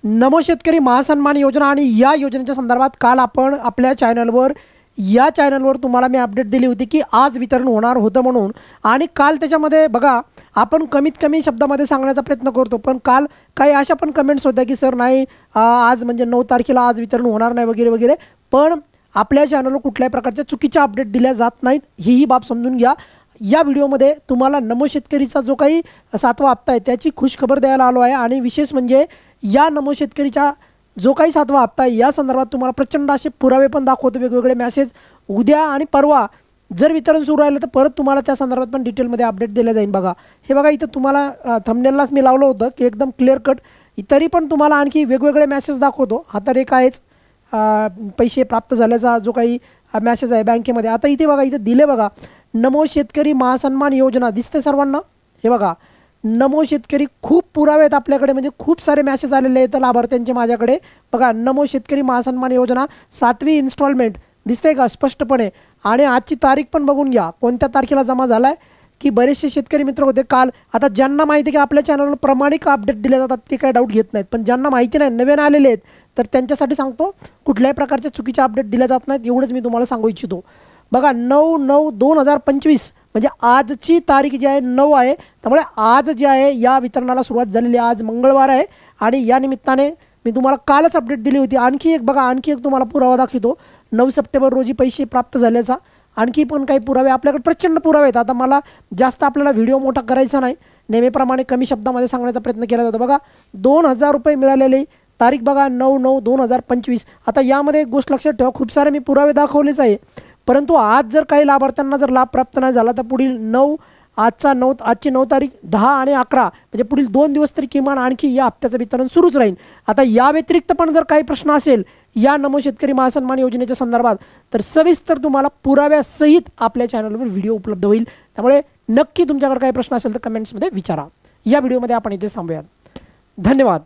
नमो शेतकरी महासन्मान योजना आणि या योजनेच्या संदर्भात काल आपण आपल्या चॅनलवर तुम्हाला मी अपडेट दिली होती की आज वितरण होणार होतं म्हणून। आणि काल त्याच्यामध्ये बघा आपण कमीत कमी शब्दामध्ये सांगण्याचा प्रयत्न करतो, पण काल काही अशा पण कमेंट्स होत्या की सर नाही आज म्हणजे 9 तारखेला आज वितरण होणार नाही वगैरे वगैरे। पण आपल्या चॅनलवर कुठल्याही प्रकारच्या चुकीच्या अपडेट दिल्या जात नाहीत, ही बाब समजून घ्या। या व्हिडिओमध्ये तुम्हाला नमो शेतकरीचा जो काही 7वा हप्ता आहे त्याची खुशखबर द्यायला आलो आहे। आणि विशेष म्हणजे या नमो शेतकरीचा जो काही 7वा हप्ता आहे या संदर्भात तुम्हाला प्रचंड असे पुरावे पण दाखवतो, वेगवेगळे मेसेज। उद्या आणि परवा जर वितरण सुरू राहिलं तर परत तुम्हाला त्या संदर्भात पण डिटेलमध्ये अपडेट दिले जाईल। बघा हे बघा इथं तुम्हाला थंबनेललाच मी लावलं होतं की एकदम क्लिअर कट, तरी पण तुम्हाला आणखी वेगवेगळे मेसेज दाखवतो। आता एक आहेच पैसे प्राप्त झाल्याचा जो काही मेसेज आहे बँकेमध्ये। आता इथे बघा इथे दिले बघा नमो शेतकरी महासन्मान योजना दिसते सर्वांना। हे बघा नमो शेतकरी खूप पुरावे आहेत आपल्याकडे, म्हणजे खूप सारे मेसेज आलेले आहेत लाभार्थ्यांचे माझ्याकडे। बघा नमो शेतकरी महासन्मान योजना 7वी इन्स्टॉलमेंट दिसते का स्पष्टपणे। आणि आजची तारीख पण बघून घ्या कोणत्या तारखेला जमा झाला आहे, की बरेचसे शेतकरी मित्र होते काल। आता ज्यांना माहिती आहे की आपल्या चॅनलवर प्रामाणिक अपडेट दिले जातात ते काय डाऊट घेत नाहीत, पण ज्यांना माहिती नाही नवीन आलेले आहेत तर त्यांच्यासाठी सांगतो कुठल्याही प्रकारचे चुकीचे अपडेट दिले जात नाहीत, एवढंच मी तुम्हाला सांगू इच्छितो। बघा 9/9/2025 म्हणजे आजची तारीख जी आहे 9 आहे, त्यामुळे आज जे आहे या वितरणाला सुरुवात झालेली आहे। आज मंगळवार आहे आणि या निमित्ताने मी तुम्हाला कालच अपडेट दिली होती। आणखी एक तुम्हाला पुरावा दाखवतो 9 सप्टेंबर रोजी पैसे प्राप्त झाल्याचा। आणखी पण काही पुरावे आपल्याकडे प्रचंड पुरावे आहेत। आता मला जास्त आपल्याला व्हिडिओ मोठा करायचा नाही, नेहमीप्रमाणे कमी शब्दामध्ये सांगण्याचा प्रयत्न केला जातो। बघा 2000 रुपये मिळालेले तारीख बघा 9/9/2025। आता यामध्ये एक गोष्ट लक्षात ठेवा, खूप सारे मी पुरावे दाखवलेच आहे, परंतु आज जर काही लाभार्थ्यांना जर लाभ प्राप्त नाही झाला तर पुढील आजची 9 तारीख 10 आणि 11 म्हणजे पुढील 2 दिवस तरी किमान आणखी या हप्त्याचं वितरण सुरूच राहील। आता या व्यतिरिक्त पण जर काही प्रश्न असेल या नमो शेतकरी महासन्मान योजनेच्या संदर्भात तर सविस्तर तुम्हाला पुराव्यासहित आपल्या चॅनलवर व्हिडिओ उपलब्ध होईल। त्यामुळे नक्की तुमच्याकडे काही प्रश्न असेल तर कमेंट्समध्ये विचारा। या व्हिडिओमध्ये आपण इथे थांबूयात। धन्यवाद।